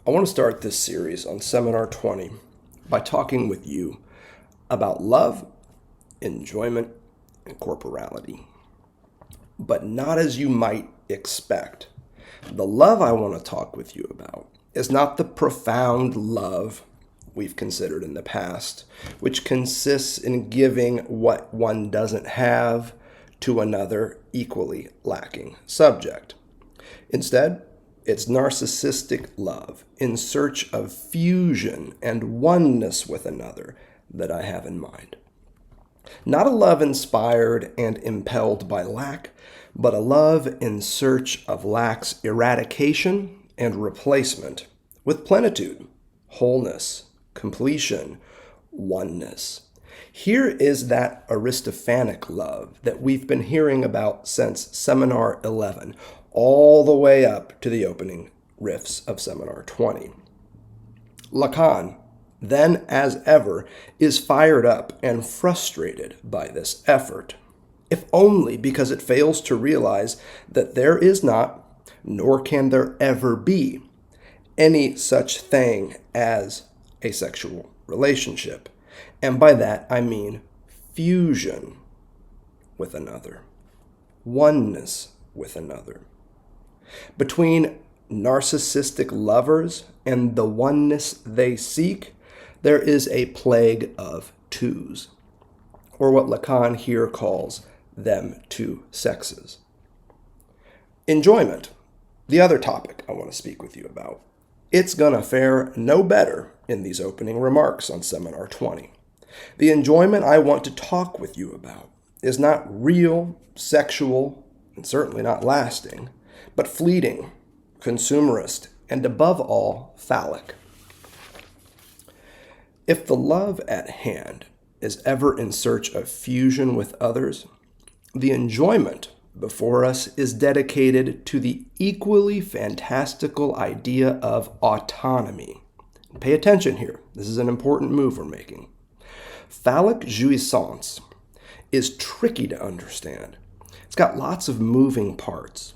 I want to start this series on Seminar 20 by talking with you about love, enjoyment, and corporality. But not as you might expect. The love I want to talk with you about is not the profound love we've considered in the past, which consists in giving what one doesn't have to another equally lacking subject. Instead, it's narcissistic love in search of fusion and oneness with another that I have in mind. Not a love inspired and impelled by lack, but a love in search of lack's eradication and replacement with plenitude, wholeness, completion, oneness. Here is that Aristophanic love that we've been hearing about since Seminar 11, all the way up to the opening riffs of Seminar 20. Lacan, then as ever, is fired up and frustrated by this effort, if only because it fails to realize that there is not, nor can there ever be, any such thing as a sexual relationship. And by that I mean fusion with another, oneness with another. Between narcissistic lovers and the oneness they seek, there is a plague of twos, or what Lacan here calls them two sexes. Enjoyment, the other topic I want to speak with you about. It's gonna fare no better in these opening remarks on Seminar 20. The enjoyment I want to talk with you about is not real, sexual, and certainly not lasting, but fleeting, consumerist, and above all, phallic. If the love at hand is ever in search of fusion with others, the enjoyment before us is dedicated to the equally fantastical idea of autonomy. Pay attention here. This is an important move we're making. Phallic jouissance is tricky to understand. It's got lots of moving parts,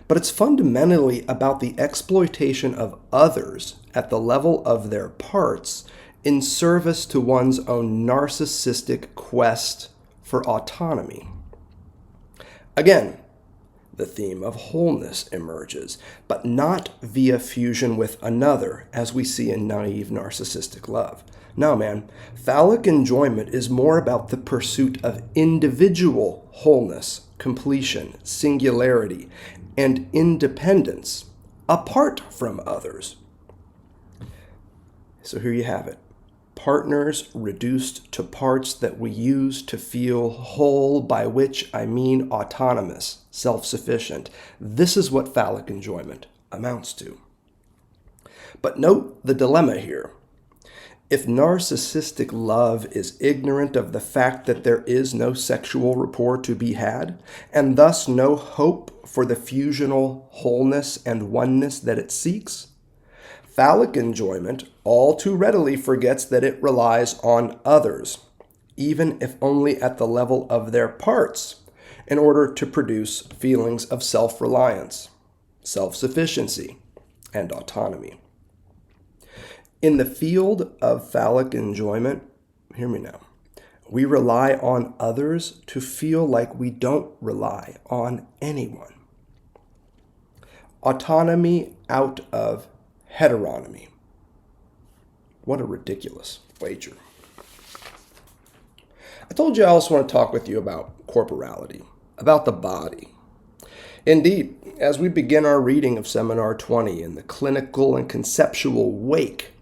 but it's fundamentally about the exploitation of others at the level of their parts in service to one's own narcissistic quest for autonomy. Again, the theme of wholeness emerges, but not via fusion with another, as we see in naive narcissistic love. No, man, phallic enjoyment is more about the pursuit of individual wholeness, completion, singularity, and independence, apart from others. So here you have it. Partners reduced to parts that we use to feel whole, by which I mean autonomous, self-sufficient. This is what phallic enjoyment amounts to. But note the dilemma here. If narcissistic love is ignorant of the fact that there is no sexual rapport to be had, and thus no hope for the fusional wholeness and oneness that it seeks, phallic enjoyment all too readily forgets that it relies on others, even if only at the level of their parts, in order to produce feelings of self-reliance, self-sufficiency, and autonomy. In the field of phallic enjoyment, hear me now, we rely on others to feel like we don't rely on anyone. Autonomy out of heteronomy. What a ridiculous wager. I told you I also want to talk with you about corporality, about the body. Indeed, as we begin our reading of Seminar 20 in the clinical and conceptual wake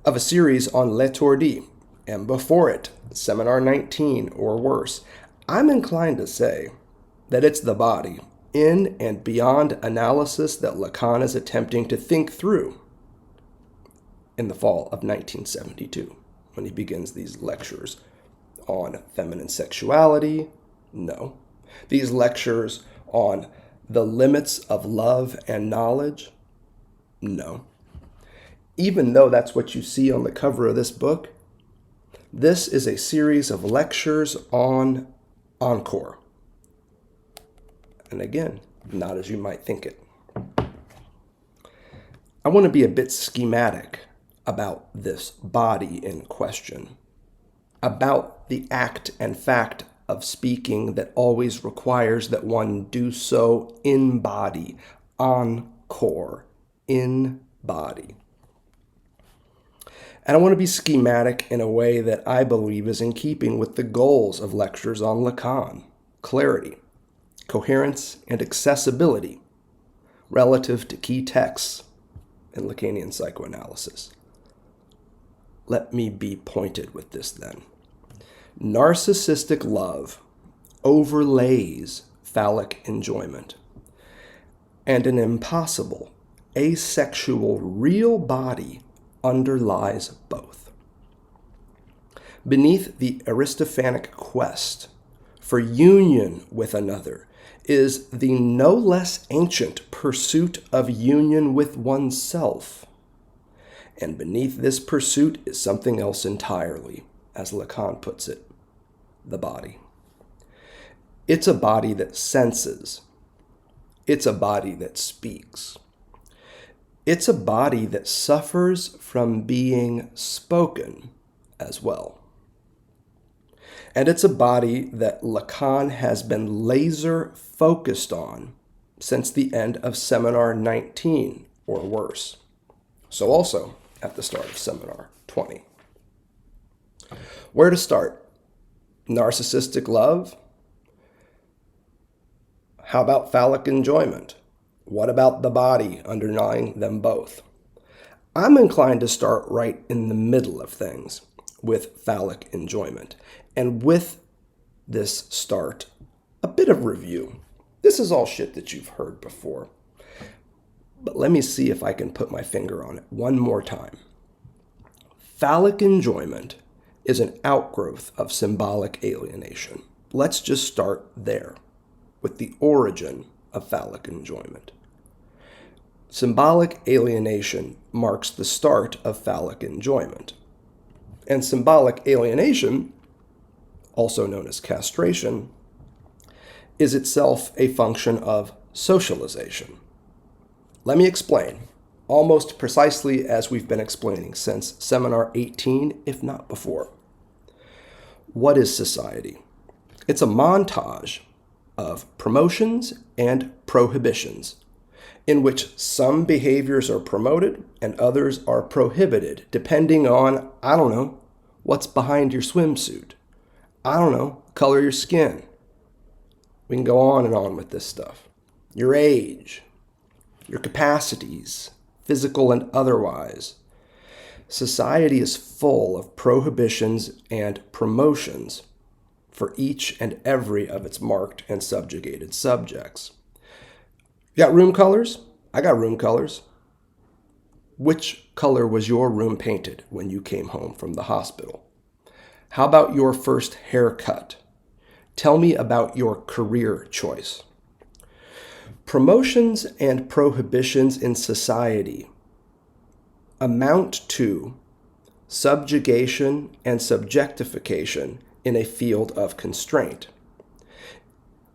of a series on l'étourdi, and before it, Seminar 19 or worse, I'm inclined to say that it's the body, in and beyond analysis, that Lacan is attempting to think through in the fall of 1972, when he begins these lectures on feminine sexuality. No. These lectures on the limits of love and knowledge. No. Even though that's what you see on the cover of this book, this is a series of lectures on Encore. And again, not as you might think it. I want to be a bit schematic about this body in question, about the act and fact of speaking that always requires that one do so in body, encore, in body. And I want to be schematic in a way that I believe is in keeping with the goals of lectures on Lacan: clarity, coherence, and accessibility relative to key texts in Lacanian psychoanalysis. Let me be pointed with this then. Narcissistic love overlays phallic enjoyment, and an impossible, asexual, real body underlies both. Beneath the Aristophanic quest for union with another is the no less ancient pursuit of union with oneself. And beneath this pursuit is something else entirely, as Lacan puts it, the body. It's a body that senses. It's a body that speaks. It's a body that suffers from being spoken as well. And it's a body that Lacan has been laser focused on since the end of Seminar 19 or worse. So also at the start of Seminar 20. Where to start? Narcissistic love? How about phallic enjoyment? What about the body underlying them both? I'm inclined to start right in the middle of things with phallic enjoyment. And with this start, a bit of review. This is all shit that you've heard before. But let me see if I can put my finger on it one more time. Phallic enjoyment is an outgrowth of symbolic alienation. Let's just start there, with the origin of phallic enjoyment. Symbolic alienation marks the start of phallic enjoyment. And symbolic alienation, also known as castration, is itself a function of socialization. Let me explain, almost precisely as we've been explaining since Seminar 18, if not before. What is society? It's a montage of promotions and prohibitions, in which some behaviors are promoted and others are prohibited, depending on, I don't know, what's behind your swimsuit. I don't know, color your skin. We can go on and on with this stuff. Your age, your capacities, physical and otherwise. Society is full of prohibitions and promotions for each and every of its marked and subjugated subjects. You got room colors? I got room colors. Which color was your room painted when you came home from the hospital? How about your first haircut? Tell me about your career choice. Promotions and prohibitions in society amount to subjugation and subjectification in a field of constraint,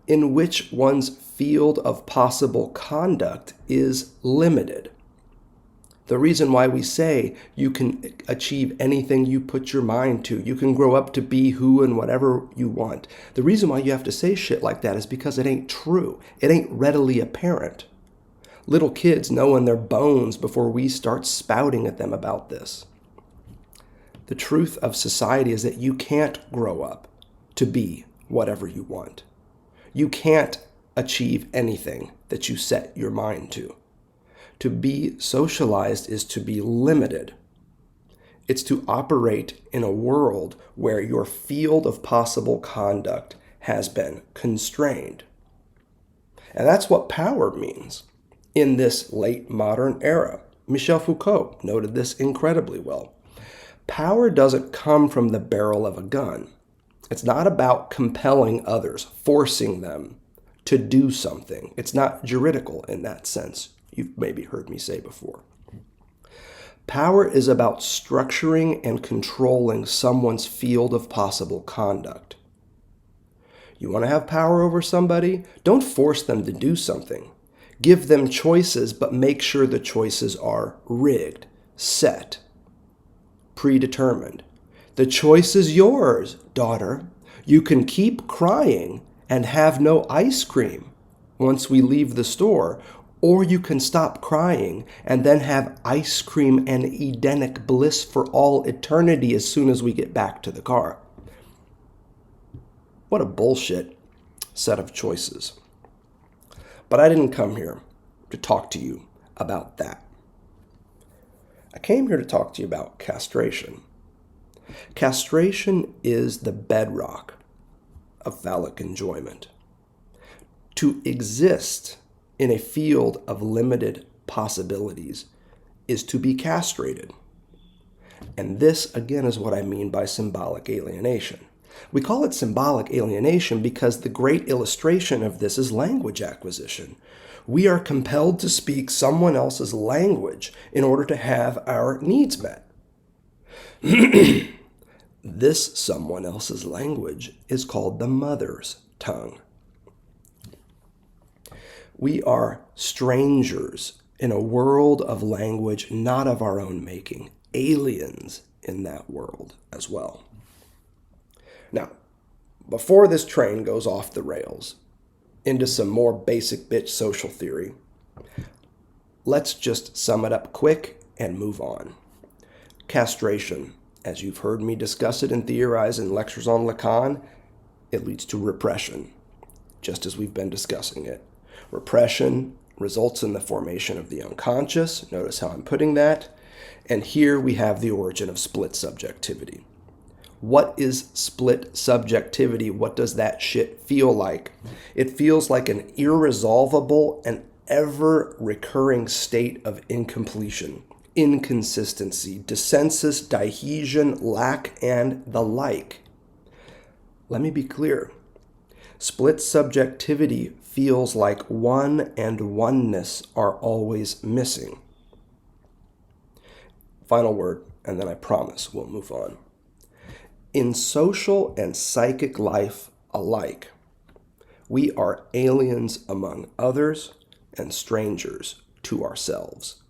in which one's field of possible conduct is limited. The reason why we say you can achieve anything you put your mind to, you can grow up to be who and whatever you want. The reason why you have to say shit like that is because it ain't true. It ain't readily apparent. Little kids know in their bones before we start spouting at them about this. The truth of society is that you can't grow up to be whatever you want. You can't achieve anything that you set your mind to. To be socialized is to be limited. It's to operate in a world where your field of possible conduct has been constrained. And that's what power means in this late modern era. Michel Foucault noted this incredibly well. Power doesn't come from the barrel of a gun. It's not about compelling others, forcing them to do something. It's not juridical in that sense. You've maybe heard me say before. Power is about structuring and controlling someone's field of possible conduct. You want to have power over somebody? Don't force them to do something. Give them choices, but make sure the choices are rigged, set, predetermined. The choice is yours, daughter. You can keep crying and have no ice cream once we leave the store, or you can stop crying and then have ice cream and Edenic bliss for all eternity as soon as we get back to the car. What a bullshit set of choices. But I didn't come here to talk to you about that. I came here to talk to you about castration. Castration is the bedrock of phallic enjoyment. To exist in a field of limited possibilities is to be castrated. And this, again, is what I mean by symbolic alienation. We call it symbolic alienation because the great illustration of this is language acquisition. We are compelled to speak someone else's language in order to have our needs met. This someone else's language is called the mother's tongue. We are strangers in a world of language not of our own making, aliens in that world as well. Now, before this train goes off the rails into some more basic bitch social theory, let's just sum it up quick and move on. Castration, as you've heard me discuss it and theorize in lectures on Lacan, it leads to repression, just as we've been discussing it. Repression results in the formation of the unconscious. Notice how I'm putting that. And here we have the origin of split subjectivity. What is split subjectivity? What does that shit feel like? It feels like an irresolvable and ever-recurring state of incompletion, inconsistency, dissensus, dihesion, lack, and the like. Let me be clear. Split subjectivity feels like one and oneness are always missing. Final word, and then I promise we'll move on. In social and psychic life alike, we are aliens among others and strangers to ourselves.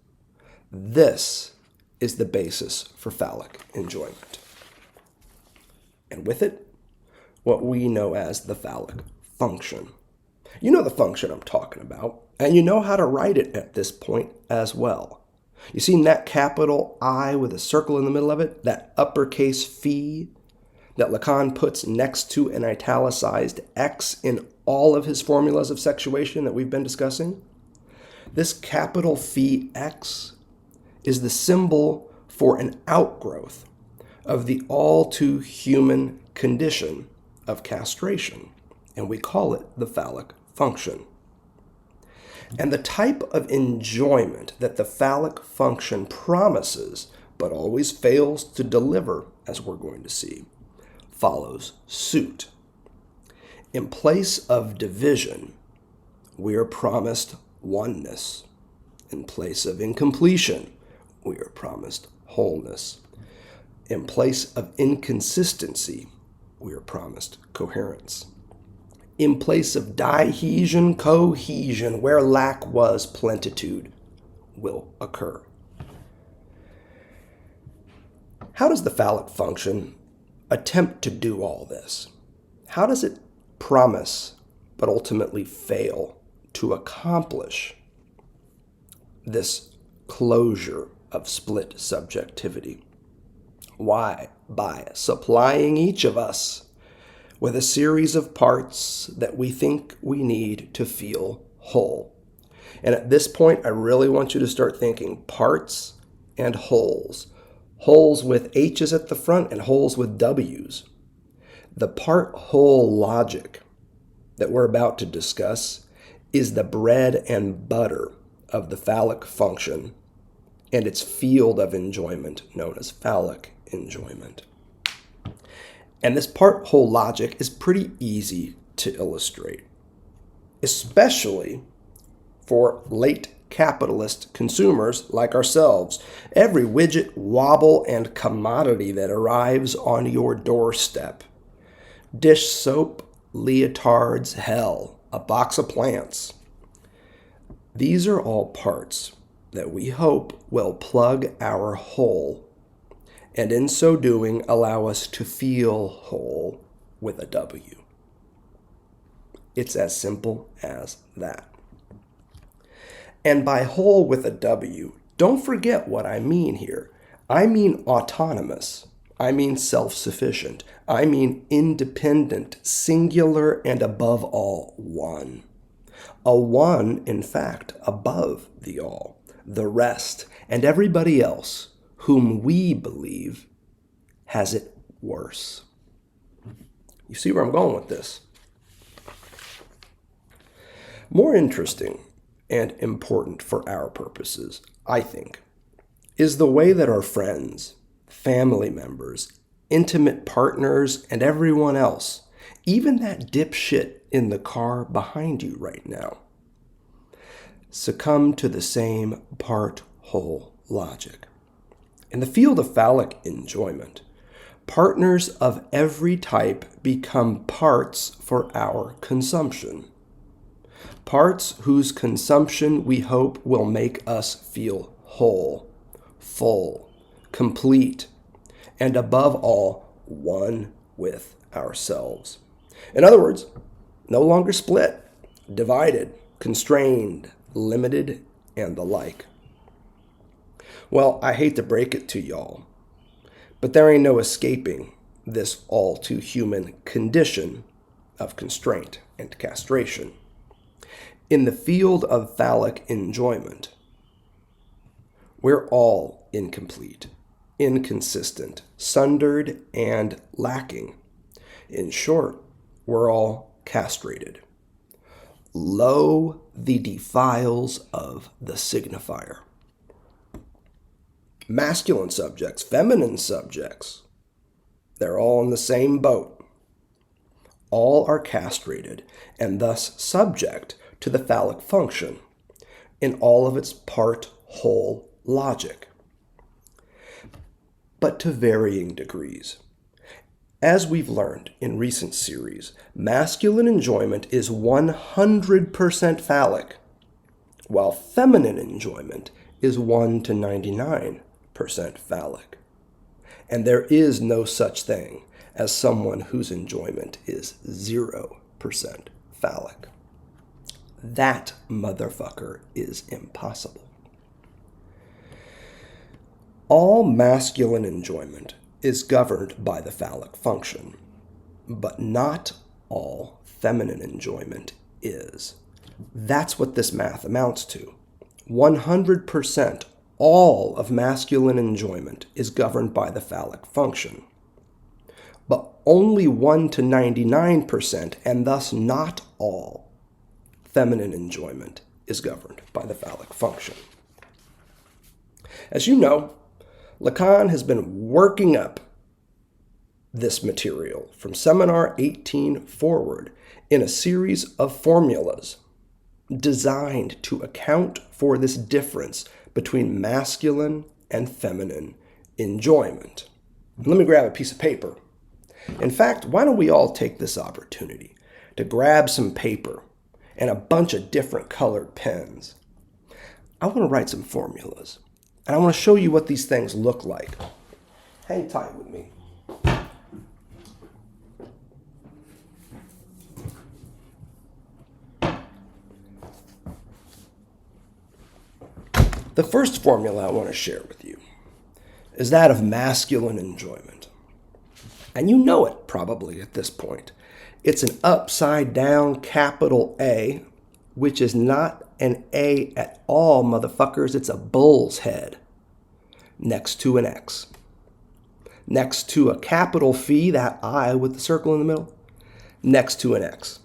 This is the basis for phallic enjoyment. And with it, what we know as the phallic function. You know the function I'm talking about, and you know how to write it at this point as well. You seen that capital I with a circle in the middle of it, that uppercase phi that Lacan puts next to an italicized X in all of his formulas of sexuation that we've been discussing? This capital phi X is the symbol for an outgrowth of the all too human condition of castration, and we call it the phallic function. And the type of enjoyment that the phallic function promises, but always fails to deliver, as we're going to see, follows suit. In place of division, we are promised oneness. In place of incompletion, we are promised wholeness. In place of inconsistency, we are promised coherence. In place of dihesion, cohesion, where lack was, plenitude will occur. How does the phallic function attempt to do all this? How does it promise, but ultimately fail, to accomplish this closure of split subjectivity? Why? By supplying each of us with a series of parts that we think we need to feel whole. And at this point, I really want you to start thinking parts and wholes. Wholes with H's at the front and wholes with W's. The part-whole logic that we're about to discuss is the bread and butter of the phallic function and its field of enjoyment known as phallic enjoyment. And this part-whole logic is pretty easy to illustrate, especially for late capitalist consumers like ourselves. Every widget, wobble, and commodity that arrives on your doorstep. Dish soap, leotards, hell, a box of plants. These are all parts that we hope will plug our hole, and in so doing allow us to feel whole with a W. It's as simple as that. And by whole with a W, don't forget what I mean here. I mean autonomous. I mean self-sufficient. I mean independent, singular, and above all, one. A one, in fact, above the all, the rest, and everybody else whom we believe has it worse. You see where I'm going with this? More interesting and important for our purposes, I think, is the way that our friends, family members, intimate partners, and everyone else, even that dipshit in the car behind you right now, succumb to the same part-whole logic. In the field of phallic enjoyment, partners of every type become parts for our consumption. Parts whose consumption we hope will make us feel whole, full, complete, and above all, one with ourselves. In other words, no longer split, divided, constrained, limited, and the like. Well, I hate to break it to y'all, but there ain't no escaping this all too human condition of constraint and castration. In the field of phallic enjoyment, we're all incomplete, inconsistent, sundered, and lacking. In short, we're all castrated. Lo the defiles of the signifier. Masculine subjects, feminine subjects, they're all in the same boat. All are castrated and thus subject to the phallic function in all of its part-whole logic, but to varying degrees. As we've learned in recent series, masculine enjoyment is 100% phallic, while feminine enjoyment is 1 to 99% phallic. And there is no such thing as someone whose enjoyment is 0% phallic. That motherfucker is impossible. All masculine enjoyment is governed by the phallic function, but not all feminine enjoyment is. That's what this math amounts to. 100% all of masculine enjoyment is governed by the phallic function, but only 1 to 99%, and thus not all, feminine enjoyment is governed by the phallic function. As you know, Lacan has been working up this material from seminar 18 forward in a series of formulas designed to account for this difference between masculine and feminine enjoyment. Let me grab a piece of paper. In fact, why don't we all take this opportunity to grab some paper and a bunch of different colored pens. I want to write some formulas, and I want to show you what these things look like. Hang tight with me. The first formula I want to share with you is that of masculine enjoyment. And you know it probably at this point. It's an upside down capital A, which is not an A at all, motherfuckers. It's a bull's head next to an X. Next to a capital Phi, that I with the circle in the middle, next to an X.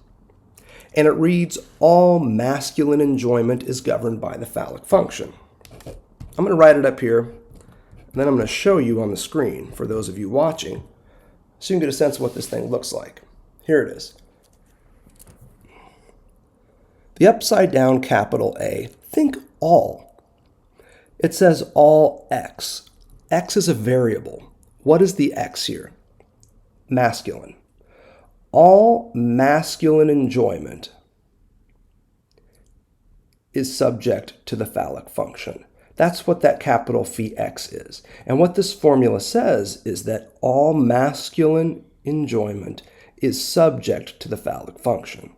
And it reads, all masculine enjoyment is governed by the phallic function. I'm going to write it up here, and then I'm going to show you on the screen for those of you watching, so you can get a sense of what this thing looks like. Here it is. The upside down capital A, think all. It says all X. X is a variable. What is the X here? Masculine. All masculine enjoyment is subject to the phallic function. That's what that capital Phi X is. And what this formula says is that all masculine enjoyment is subject to the phallic function.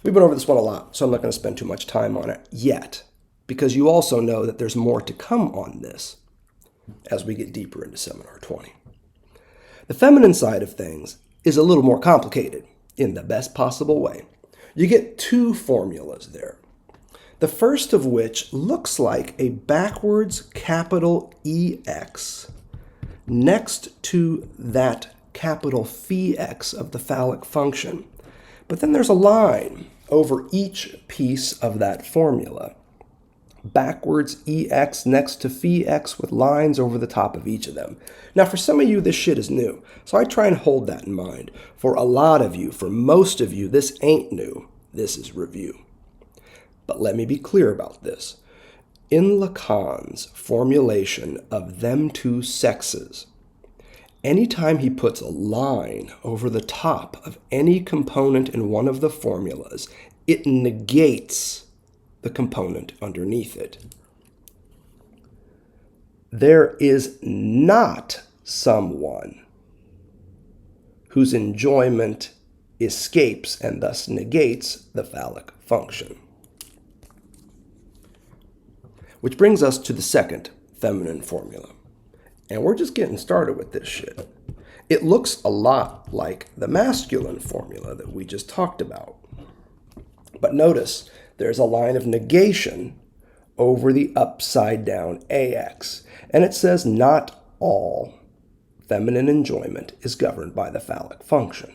We've been over this one a lot, so I'm not going to spend too much time on it yet, because you also know that there's more to come on this as we get deeper into Seminar 20. The feminine side of things is a little more complicated in the best possible way. You get two formulas there. The first of which looks like a backwards capital EX next to that capital Phi X of the phallic function. But then there's a line over each piece of that formula. Backwards EX next to Phi X with lines over the top of each of them. Now for some of you this shit is new, so I try and hold that in mind. For a lot of you, for most of you, this ain't new. This is review. But let me be clear about this. In Lacan's formulation of them two sexes, anytime he puts a line over the top of any component in one of the formulas, it negates the component underneath it. There is not someone whose enjoyment escapes and thus negates the phallic function. Which brings us to the second feminine formula. And we're just getting started with this shit. It looks a lot like the masculine formula that we just talked about. But notice, there's a line of negation over the upside down AX. And it says not all feminine enjoyment is governed by the phallic function.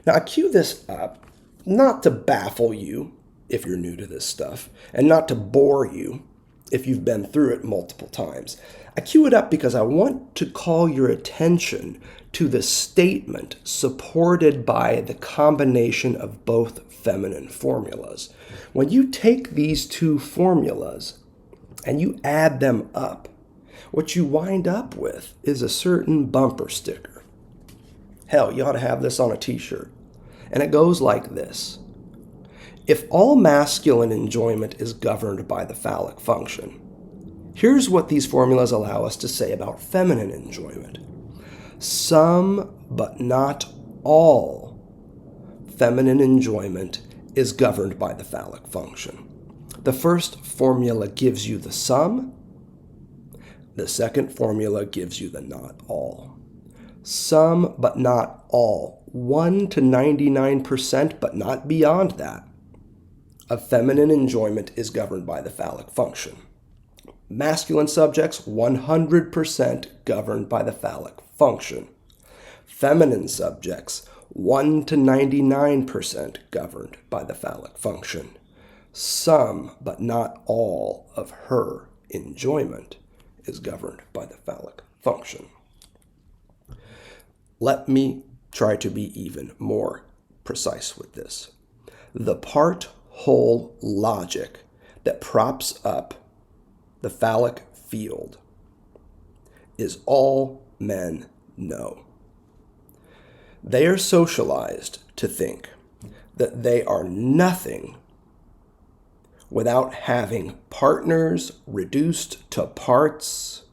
Now I cue this up not to baffle you if you're new to this stuff, and not to bore you if you've been through it multiple times. I cue it up because I want to call your attention to the statement supported by the combination of both feminine formulas. When you take these two formulas and you add them up, what you wind up with is a certain bumper sticker. Hell, you ought to have this on a t-shirt. And it goes like this. If all masculine enjoyment is governed by the phallic function, here's what these formulas allow us to say about feminine enjoyment. Some, but not all, feminine enjoyment is governed by the phallic function. The first formula gives you the sum. The second formula gives you the not all. Some, but not all. 1 to 99%, but not beyond that, of feminine enjoyment is governed by the phallic function. Masculine subjects, 100% governed by the phallic function. Feminine subjects, 1 to 99% governed by the phallic function. Some, but not all, of her enjoyment is governed by the phallic function. Let me try to be even more precise with this. The part-whole logic that props up the phallic field is all men know. They are socialized to think that they are nothing without having partners reduced to parts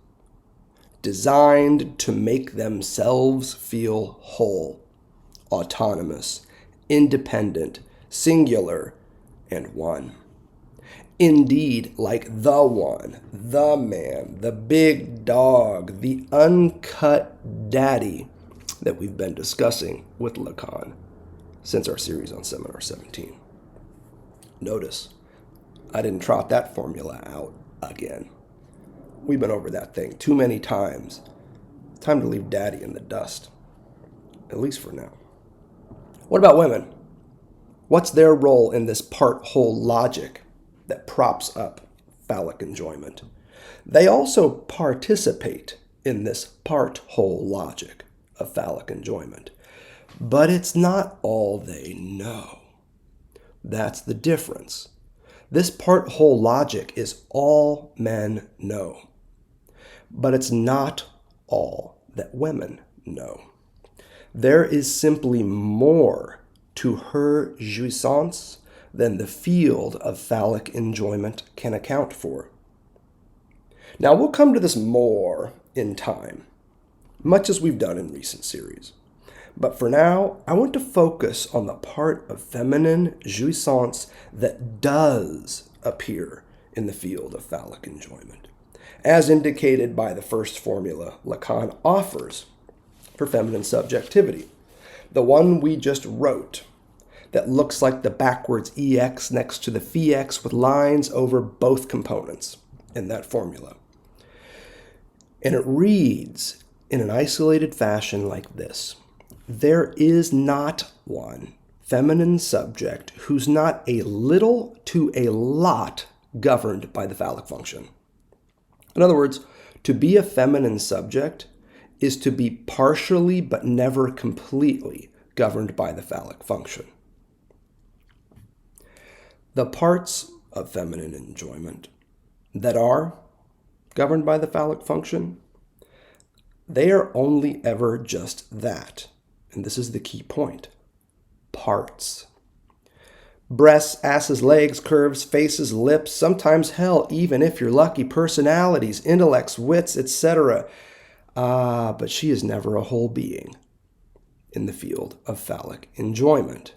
designed to make themselves feel whole, autonomous, independent, singular, and one. Indeed, like the one, the man, the big dog, the uncut daddy that we've been discussing with Lacan since our series on Seminar 17. Notice, I didn't trot that formula out again. We've been over that thing too many times. Time to leave daddy in the dust, at least for now. What about women? What's their role in this part-whole logic that props up phallic enjoyment? They also participate in this part-whole logic of phallic enjoyment. But it's not all they know. That's the difference. This part-whole logic is all men know. But it's not all that women know. There is simply more to her jouissance than the field of phallic enjoyment can account for. Now, we'll come to this more in time, much as we've done in recent series. But for now, I want to focus on the part of feminine jouissance that does appear in the field of phallic enjoyment, as indicated by the first formula Lacan offers for feminine subjectivity, the one we just wrote, that looks like the backwards EX next to the phi-X with lines over both components in that formula. And it reads in an isolated fashion like this: there is not one feminine subject who's not a little to a lot governed by the phallic function. In other words, to be a feminine subject is to be partially but never completely governed by the phallic function. The parts of feminine enjoyment that are governed by the phallic function, they are only ever just that. And this is the key point: parts. Breasts, asses, legs, curves, faces, lips, sometimes hell, even if you're lucky, personalities, intellects, wits, etc. But she is never a whole being in the field of phallic enjoyment.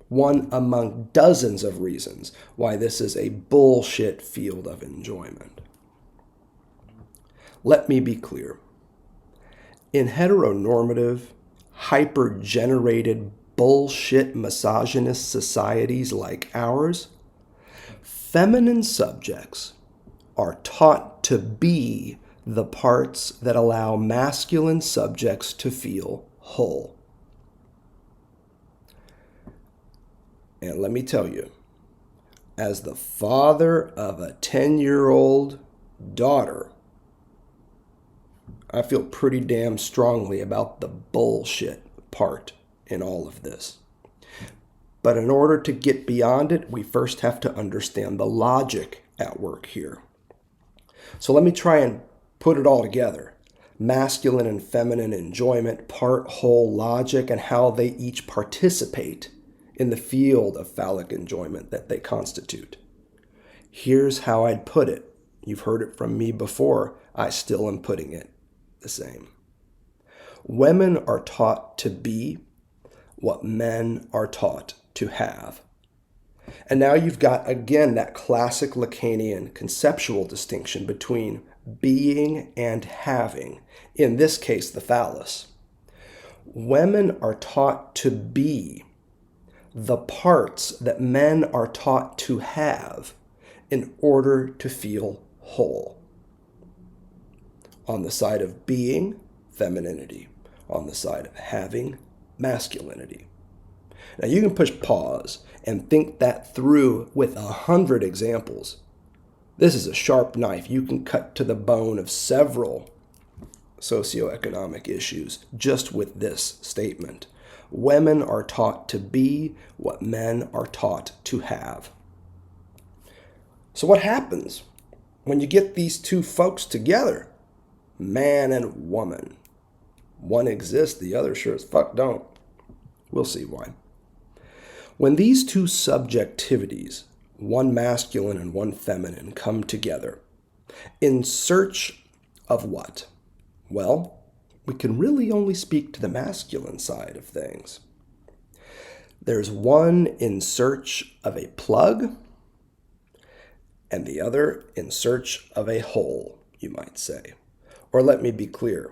One among dozens of reasons why this is a bullshit field of enjoyment. Let me be clear. In heteronormative, hyper-generated, bullshit misogynist societies like ours, feminine subjects are taught to be the parts that allow masculine subjects to feel whole. And let me tell you, as the father of a 10-year-old daughter, I feel pretty damn strongly about the bullshit part in all of this. But in order to get beyond it, we first have to understand the logic at work here. So let me try and put it all together. Masculine and feminine enjoyment, part, whole logic, and how they each participate in the field of phallic enjoyment that they constitute. Here's how I'd put it. You've heard it from me before. I still am putting it the same. Women are taught to be what men are taught to have. And now you've got, again, that classic Lacanian conceptual distinction between being and having, in this case, the phallus. Women are taught to be the parts that men are taught to have in order to feel whole. On the side of being, femininity. On the side of having, masculinity. Now you can push pause and think that through with 100 examples. This is a sharp knife. You can cut to the bone of several socioeconomic issues just with this statement. Women are taught to be what men are taught to have. So what happens when you get these two folks together? Man and woman. One exists, the other sure as fuck don't. We'll see why. When these two subjectivities, one masculine and one feminine, come together, in search of what? Well, we can really only speak to the masculine side of things. There's one in search of a plug, and the other in search of a hole, you might say. Or let me be clear.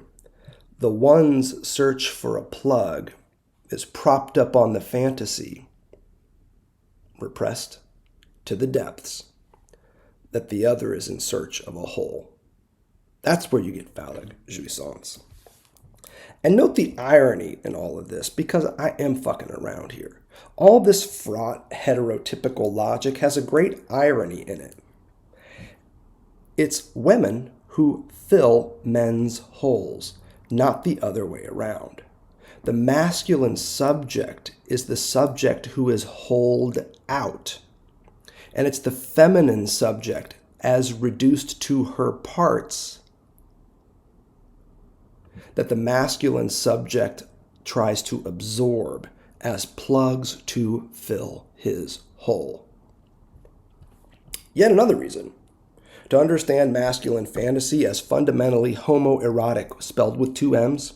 The one's search for a plug is propped up on the fantasy, repressed to the depths, that the other is in search of a hole. That's where you get phallic jouissance. And note the irony in all of this, because I am fucking around here. All this fraught heterotypical logic has a great irony in it. It's women who fill men's holes, not the other way around. The masculine subject is the subject who is holed out. And it's the feminine subject, as reduced to her parts, that the masculine subject tries to absorb as plugs to fill his hole. Yet another reason to understand masculine fantasy as fundamentally homoerotic, spelled with two M's,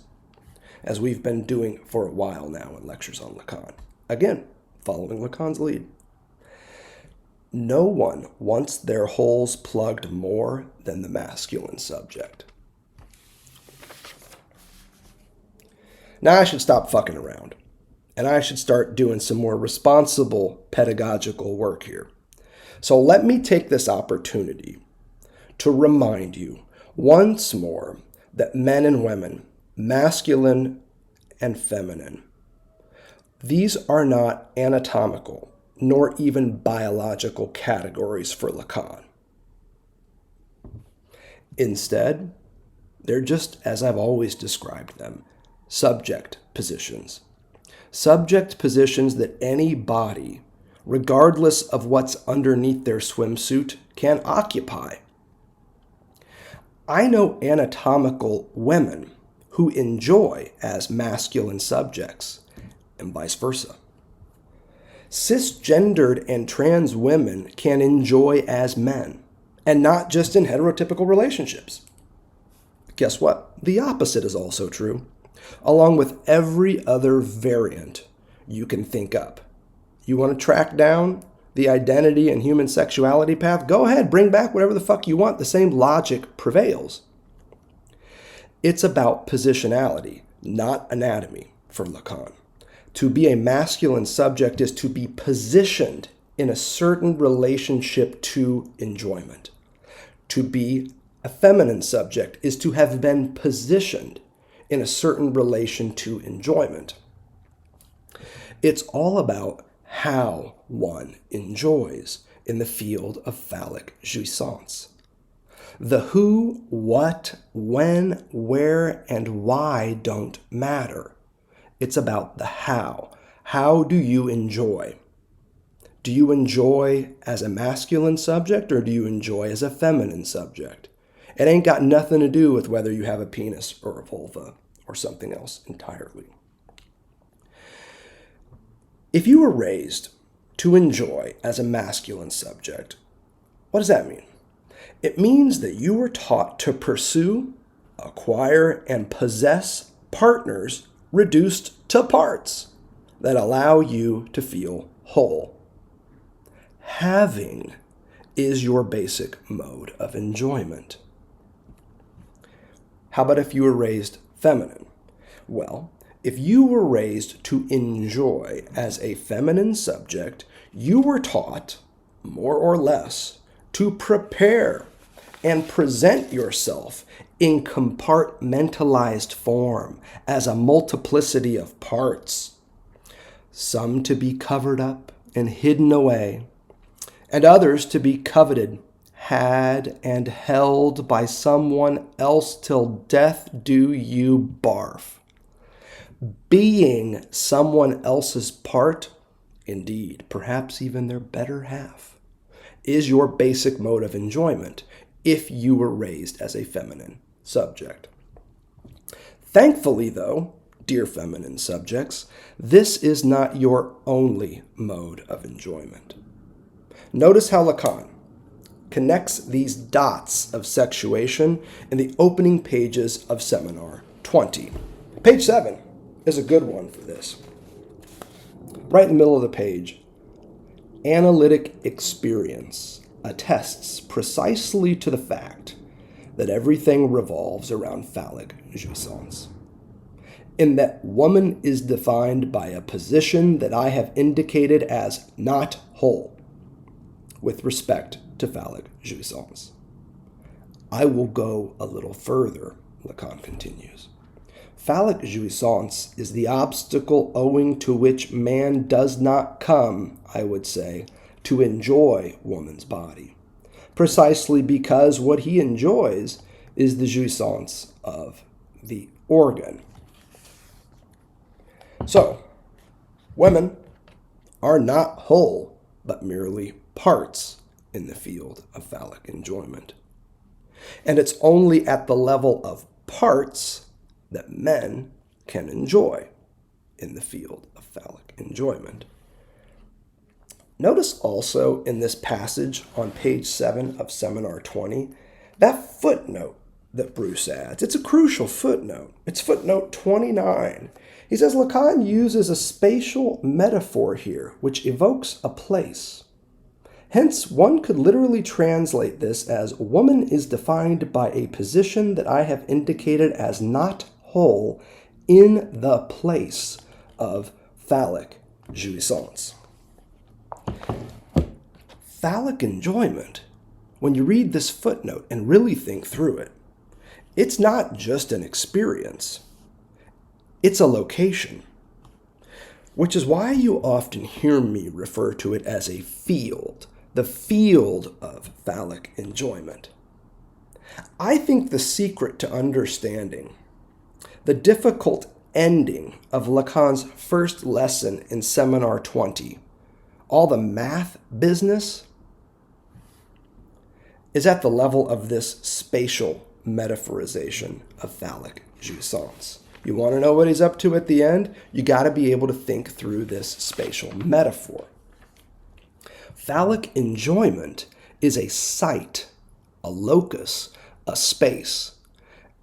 as we've been doing for a while now in lectures on Lacan. Again, following Lacan's lead. No one wants their holes plugged more than the masculine subject. Now I should stop fucking around, and I should start doing some more responsible pedagogical work here. So let me take this opportunity to remind you once more that men and women, masculine and feminine, these are not anatomical nor even biological categories for Lacan. Instead, they're just as I've always described them, subject positions. Subject positions that any body, regardless of what's underneath their swimsuit, can occupy. I know anatomical women who enjoy as masculine subjects, and vice versa. Cisgendered and trans women can enjoy as men, and not just in heterotypical relationships. Guess what? The opposite is also true, along with every other variant you can think up. You want to track down the identity and human sexuality path? Go ahead, bring back whatever the fuck you want. The same logic prevails. It's about positionality, not anatomy, for Lacan. To be a masculine subject is to be positioned in a certain relationship to enjoyment. To be a feminine subject is to have been positioned in a certain relation to enjoyment. It's all about how one enjoys in the field of phallic jouissance. The who, what, when, where, and why don't matter. It's about the how. How do you enjoy? Do you enjoy as a masculine subject or do you enjoy as a feminine subject? It ain't got nothing to do with whether you have a penis or a vulva or something else entirely. If you were raised to enjoy as a masculine subject, what does that mean? It means that you were taught to pursue, acquire, and possess partners reduced to parts that allow you to feel whole. Having is your basic mode of enjoyment. How about if you were raised feminine? Well, if you were raised to enjoy as a feminine subject, you were taught, more or less, to prepare and present yourself in compartmentalized form as a multiplicity of parts, some to be covered up and hidden away, and others to be coveted, had, and held by someone else till death do you barf. Being someone else's part, indeed, perhaps even their better half, is your basic mode of enjoyment if you were raised as a feminine subject. Thankfully, though, dear feminine subjects, this is not your only mode of enjoyment. Notice how Lacan connects these dots of sexuation in the opening pages of Seminar 20. Page 7 is a good one for this. Right in the middle of the page, analytic experience attests precisely to the fact that everything revolves around phallic jouissance, in that woman is defined by a position that I have indicated as not whole with respect to phallic jouissance. I will go a little further, Lacan continues. Phallic jouissance is the obstacle owing to which man does not come, I would say, to enjoy woman's body, precisely because what he enjoys is the jouissance of the organ. So, women are not whole, but merely parts in the field of phallic enjoyment. And it's only at the level of parts that men can enjoy. in the field of phallic enjoyment. Notice also in this passage on page 7 of Seminar 20, that footnote that Bruce adds. It's a crucial footnote. It's footnote 29. He says Lacan uses a spatial metaphor here, which evokes a place. Hence, one could literally translate this as woman is defined by a position that I have indicated as not whole in the place of phallic jouissance. Phallic enjoyment, when you read this footnote and really think through it, it's not just an experience. It's a location, which is why you often hear me refer to it as a field, the field of phallic enjoyment. I think the secret to understanding the difficult ending of Lacan's first lesson in Seminar 20, all the math business, is at the level of this spatial metaphorization of phallic jouissance. You want to know what he's up to at the end? You got to be able to think through this spatial metaphor. Phallic enjoyment is a site, a locus, a space,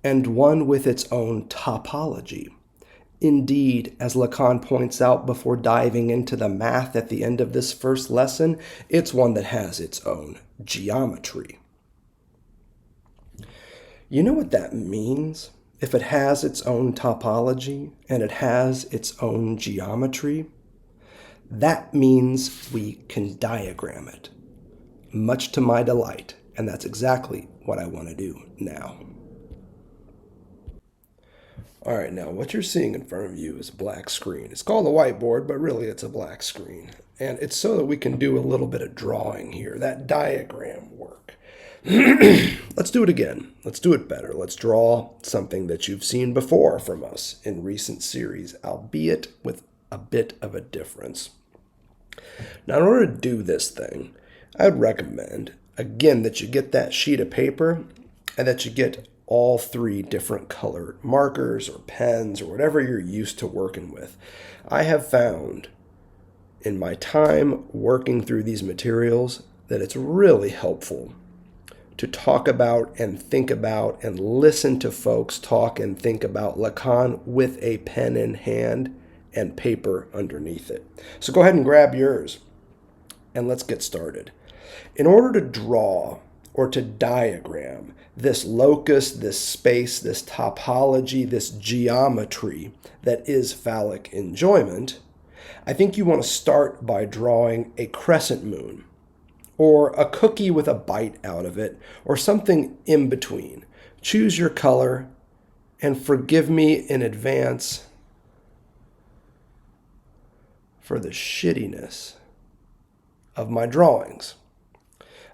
and one with its own topology. Indeed, as Lacan points out before diving into the math at the end of this first lesson, it's one that has its own geometry. You know what that means? If it has its own topology and it has its own geometry, that means we can diagram it, much to my delight, and that's exactly what I want to do now. All right, now what you're seeing in front of you is a black screen. It's called a whiteboard, but really it's a black screen. And it's so that we can do a little bit of drawing here, that diagram work. Let's do it again. Let's do it better. Let's draw something that you've seen before from us in recent series, albeit with a bit of a difference. Now, in order to do this thing, I would recommend, again, that you get that sheet of paper and that you get all 3 different colored markers or pens or whatever you're used to working with. I have found in my time working through these materials that it's really helpful to talk about and think about and listen to folks talk and think about Lacan with a pen in hand and paper underneath it. So go ahead and grab yours and let's get started. In order to draw or to diagram this locus, this space, this topology, this geometry that is phallic enjoyment, I think you want to start by drawing a crescent moon, or a cookie with a bite out of it, or something in between. Choose your color, and forgive me in advance for the shittiness of my drawings.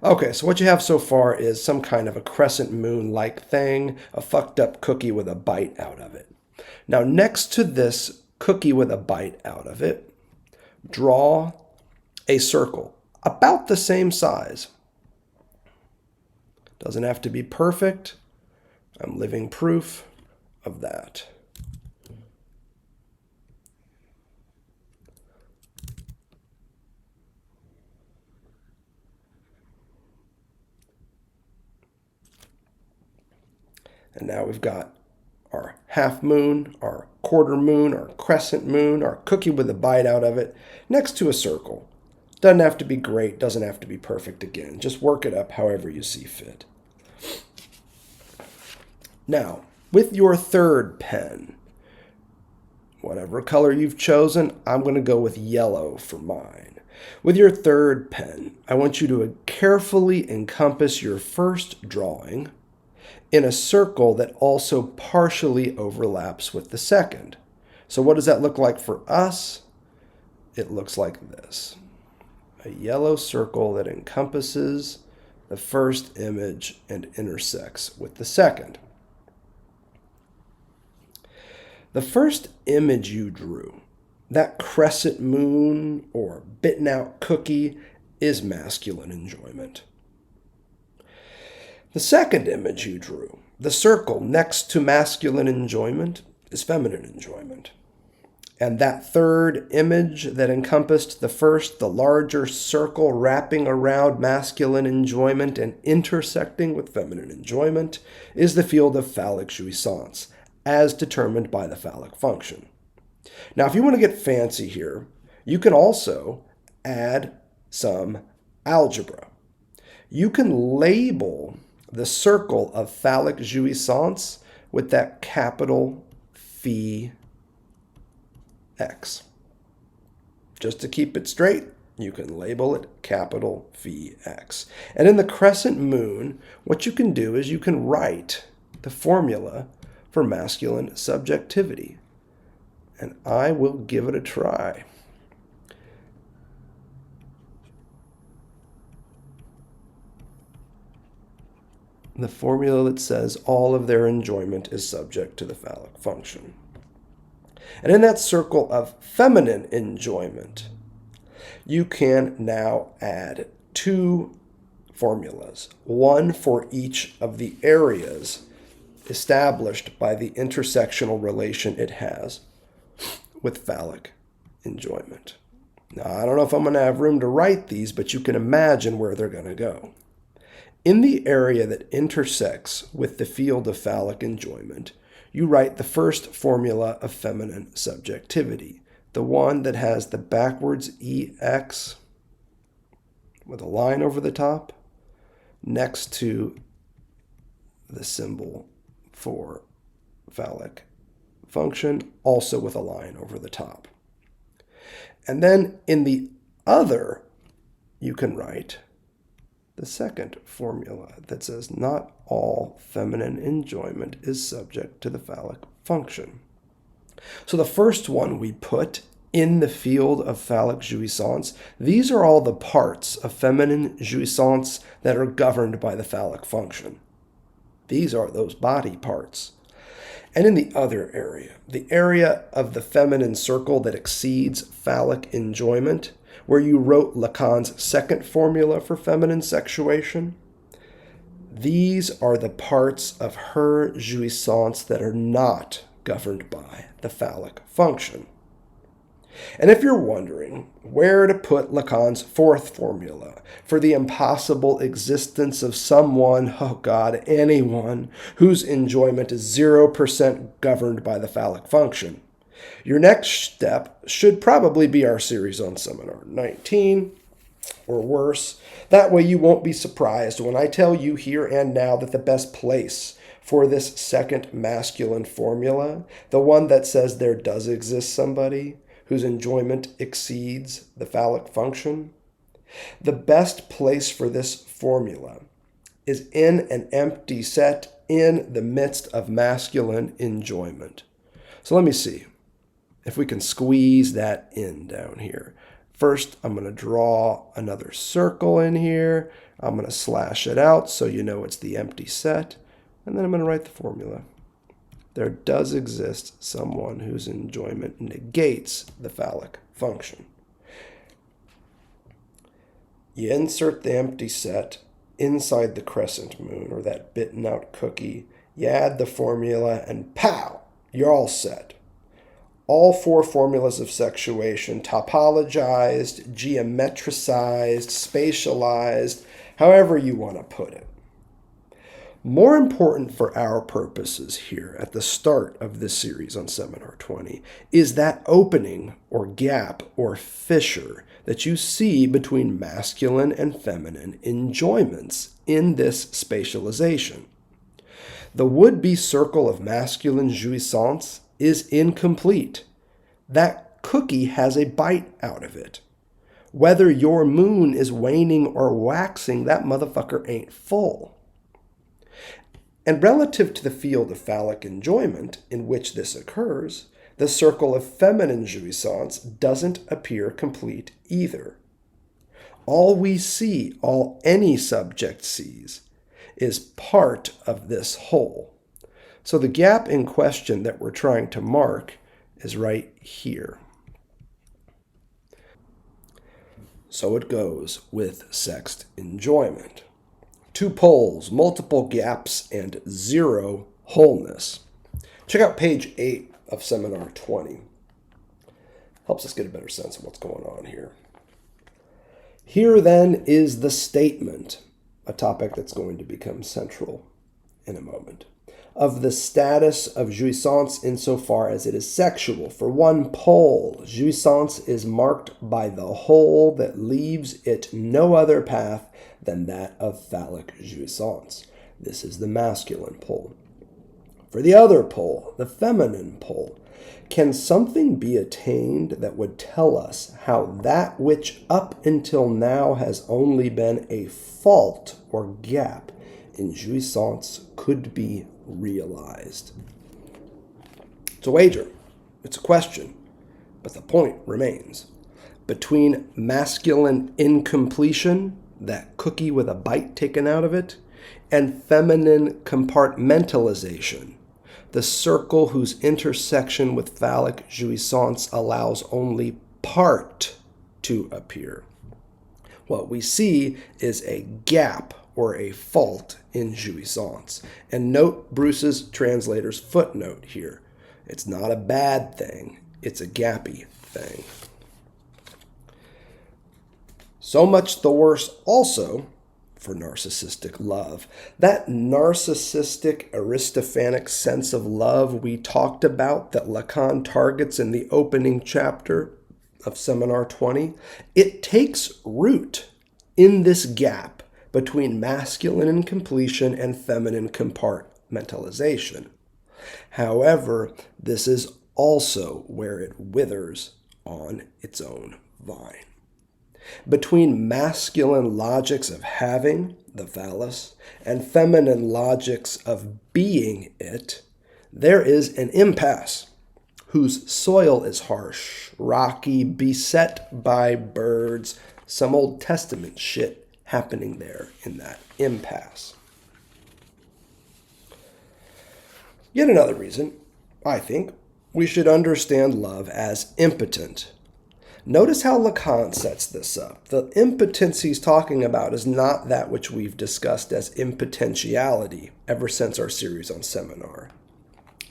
Okay, so what you have so far is some kind of a crescent moon-like thing, a fucked up cookie with a bite out of it. Now, next to this cookie with a bite out of it, draw a circle about the same size. Doesn't have to be perfect. I'm living proof of that. And now we've got our half moon, our quarter moon, our crescent moon, our cookie with a bite out of it, next to a circle. Doesn't have to be great, doesn't have to be perfect again. Just work it up however you see fit. Now, with your third pen, whatever color you've chosen, I'm going to go with yellow for mine. With your third pen, I want you to carefully encompass your first drawing in a circle that also partially overlaps with the second. So what does that look like for us? It looks like this. A yellow circle that encompasses the first image and intersects with the second. The first image you drew, that crescent moon or bitten out cookie, is masculine enjoyment. The second image you drew, the circle next to masculine enjoyment, is feminine enjoyment. And that third image that encompassed the first, the larger circle wrapping around masculine enjoyment and intersecting with feminine enjoyment, is the field of phallic jouissance, as determined by the phallic function. Now, if you want to get fancy here, you can also add some algebra. You can label the circle of phallic jouissance with that capital phi x. Just to keep it straight, you can label it capital phi x. And in the crescent moon, what you can do is you can write the formula for masculine subjectivity. And I will give it a try. The formula that says all of their enjoyment is subject to the phallic function. And in that circle of feminine enjoyment, you can now add two formulas, one for each of the areas established by the intersectional relation it has with phallic enjoyment. Now, I don't know if I'm going to have room to write these, but you can imagine where they're going to go. In the area that intersects with the field of phallic enjoyment, you write the first formula of feminine subjectivity, the one that has the backwards EX with a line over the top next to the symbol for phallic function, also with a line over the top. And then in the other, you can write the second formula that says not all feminine enjoyment is subject to the phallic function. So the first one we put in the field of phallic jouissance, these are all the parts of feminine jouissance that are governed by the phallic function. These are those body parts. And in the other area, the area of the feminine circle that exceeds phallic enjoyment, where you wrote Lacan's second formula for feminine sexuation, these are the parts of her jouissance that are not governed by the phallic function. And if you're wondering where to put Lacan's fourth formula for the impossible existence of someone, oh God, anyone, whose enjoyment is 0% governed by the phallic function, your next step should probably be our series on Seminar 19, or worse. That way you won't be surprised when I tell you here and now that the best place for this second masculine formula, the one that says there does exist somebody whose enjoyment exceeds the phallic function, the best place for this formula is in an empty set in the midst of masculine enjoyment. So let me see if we can squeeze that in down here. First, I'm going to draw another circle in here. I'm going to slash it out so you know it's the empty set. And then I'm going to write the formula. There does exist someone whose enjoyment negates the phallic function. You insert the empty set inside the crescent moon, or that bitten out cookie. You add the formula, and pow, you're all set. All four formulas of sexuation, topologized, geometricized, spatialized, however you want to put it. More important for our purposes here at the start of this series on Seminar 20 is that opening or gap or fissure that you see between masculine and feminine enjoyments in this spatialization. The would-be circle of masculine jouissance is incomplete. That cookie has a bite out of it. Whether your moon is waning or waxing, that motherfucker ain't full. And relative to the field of phallic enjoyment in which this occurs, the circle of feminine jouissance doesn't appear complete either. All we see, all any subject sees, is part of this whole. So the gap in question that we're trying to mark is right here. So it goes with sexed enjoyment. Two poles, multiple gaps, and zero wholeness. Check out page 8 of Seminar 20. Helps us get a better sense of what's going on here. Here then is the statement, a topic that's going to become central in a moment, of the status of jouissance insofar as it is sexual. For one pole, jouissance is marked by the whole that leaves it no other path than that of phallic jouissance. This is the masculine pole. For the other pole, the feminine pole, can something be attained that would tell us how that which up until now has only been a fault or gap in jouissance could be realized? It's a wager. It's a question. But the point remains. Between masculine incompletion, that cookie with a bite taken out of it, and feminine compartmentalization, the circle whose intersection with phallic jouissance allows only part to appear. What we see is a gap or a fault in jouissance. And note Bruce's translator's footnote here. It's not a bad thing. It's a gappy thing. So much the worse also for narcissistic love. That narcissistic Aristophanic sense of love we talked about that Lacan targets in the opening chapter of Seminar 20, it takes root in this gap between masculine incompletion and feminine compartmentalization. However, this is also where it withers on its own vine. Between masculine logics of having, the phallus, and feminine logics of being it, there is an impasse whose soil is harsh, rocky, beset by birds, some Old Testament shit happening there in that impasse. Yet another reason, I think, we should understand love as impotent. Notice how Lacan sets this up. The impotence he's talking about is not that which we've discussed as impotentiality ever since our series on Seminar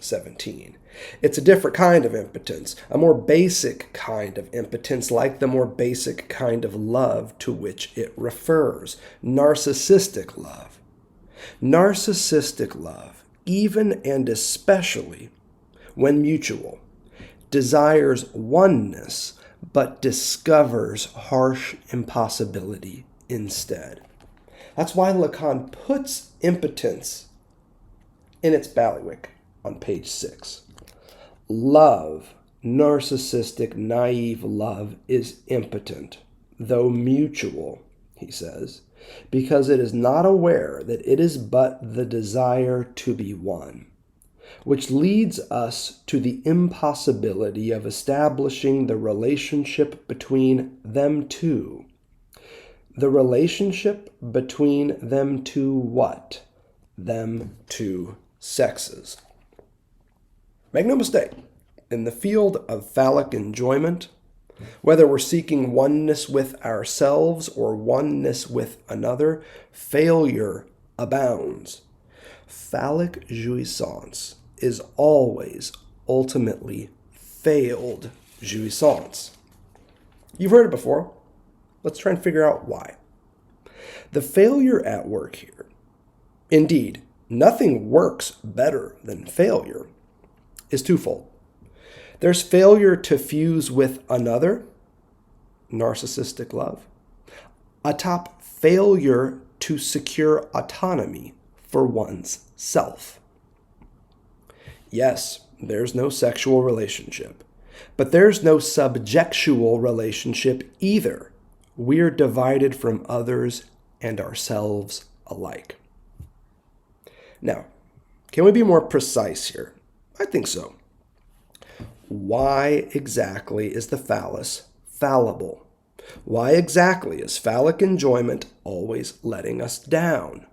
17. It's a different kind of impotence, a more basic kind of impotence, like the more basic kind of love to which it refers, narcissistic love. Narcissistic love, even and especially when mutual, desires oneness, but discovers harsh impossibility instead. That's why Lacan puts impotence in its bailiwick on page 6. Love, narcissistic, naive love, is impotent, though mutual, he says, because it is not aware that it is but the desire to be one, which leads us to the impossibility of establishing the relationship between them two. The relationship between them two what? Them two sexes. Make no mistake, in the field of phallic enjoyment, whether we're seeking oneness with ourselves or oneness with another, failure abounds. Phallic jouissance is always ultimately failed jouissance. You've heard it before. Let's try and figure out why. The failure at work here, indeed, nothing works better than failure, is twofold. There's failure to fuse with another, narcissistic love, atop failure to secure autonomy for one's self. Yes, there's no sexual relationship, but there's no subjectual relationship either. We're divided from others and ourselves alike. Now, can we be more precise here? I think so. Why exactly is the phallus fallible? Why exactly is phallic enjoyment always letting us down?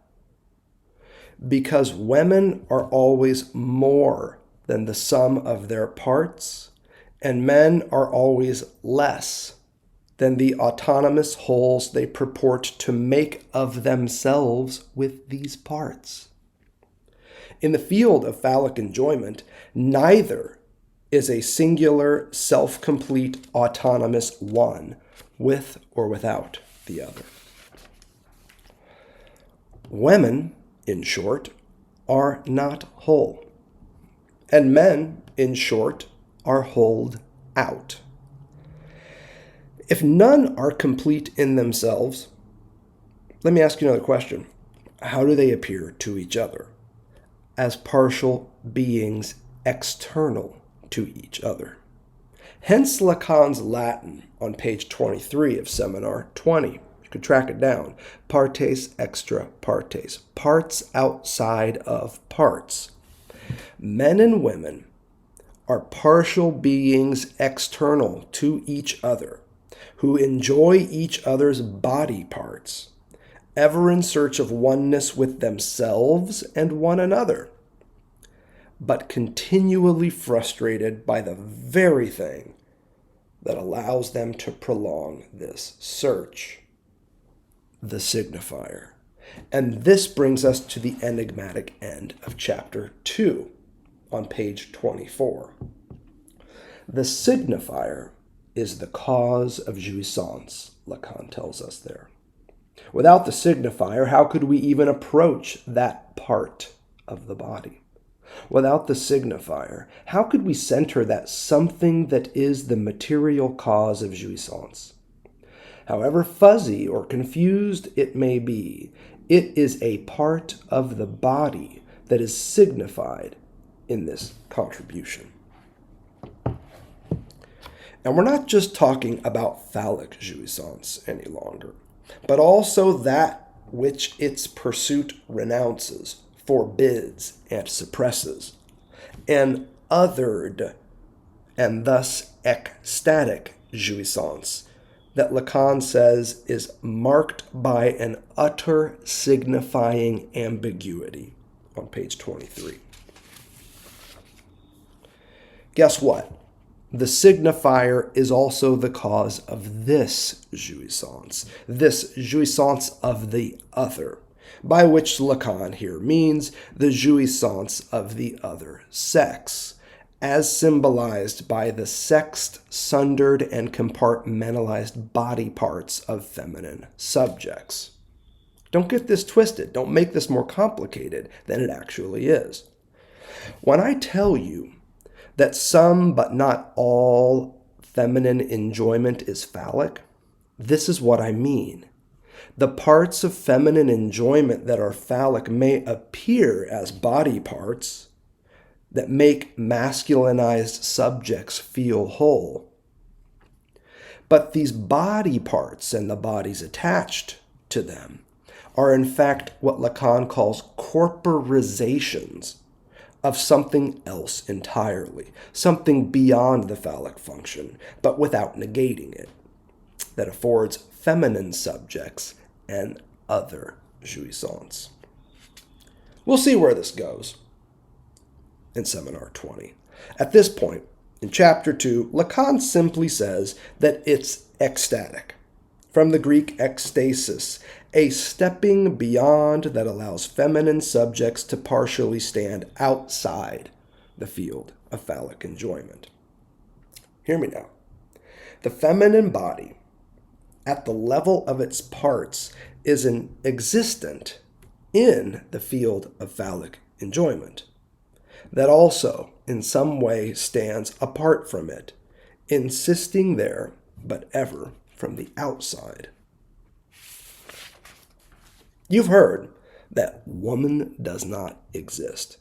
Because women are always more than the sum of their parts, and men are always less than the autonomous wholes they purport to make of themselves with these parts. In the field of phallic enjoyment, neither is a singular, self-complete, autonomous one, with or without the other. Women, in short, are not whole, and men, in short, are holed out. If none are complete in themselves, let me ask you another question. How do they appear to each other? As partial beings external to each other. Hence Lacan's Latin on page 23 of Seminar 20. You could track it down. Partes extra partes. Parts outside of parts. Men and women are partial beings external to each other, who enjoy each other's body parts, ever in search of oneness with themselves and one another, but continually frustrated by the very thing that allows them to prolong this search, the signifier. And this brings us to the enigmatic end of chapter 2 on page 24. The signifier is the cause of jouissance, Lacan tells us there. Without the signifier, how could we even approach that part of the body? Without the signifier, how could we center that something that is the material cause of jouissance? However fuzzy or confused it may be, it is a part of the body that is signified in this contribution. And we're not just talking about phallic jouissance any longer, but also that which its pursuit renounces, forbids, and suppresses, an othered and thus ecstatic jouissance that Lacan says is marked by an utter signifying ambiguity on page 23. Guess what? The signifier is also the cause of this jouissance of the other, by which Lacan here means the jouissance of the other sex, as symbolized by the sexed, sundered, and compartmentalized body parts of feminine subjects. Don't get this twisted. Don't make this more complicated than it actually is. When I tell you that some but not all feminine enjoyment is phallic, this is what I mean. The parts of feminine enjoyment that are phallic may appear as body parts that make masculinized subjects feel whole. But these body parts and the bodies attached to them are in fact what Lacan calls corporizations of something else entirely, something beyond the phallic function, but without negating it, that affords feminine subjects and other jouissance. We'll see where this goes in Seminar 20. At this point, in chapter 2, Lacan simply says that it's ecstatic, from the Greek ekstasis, a stepping beyond that allows feminine subjects to partially stand outside the field of phallic enjoyment. Hear me now. The feminine body, at the level of its parts, is an existent in the field of phallic enjoyment, that also in some way stands apart from it, insisting there, but ever from the outside. You've heard that woman does not exist.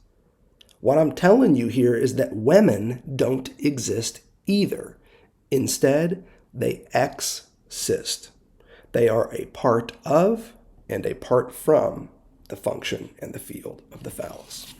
What I'm telling you here is that women don't exist either. Instead, they exist. They are a part of and a part from the function and the field of the phallus.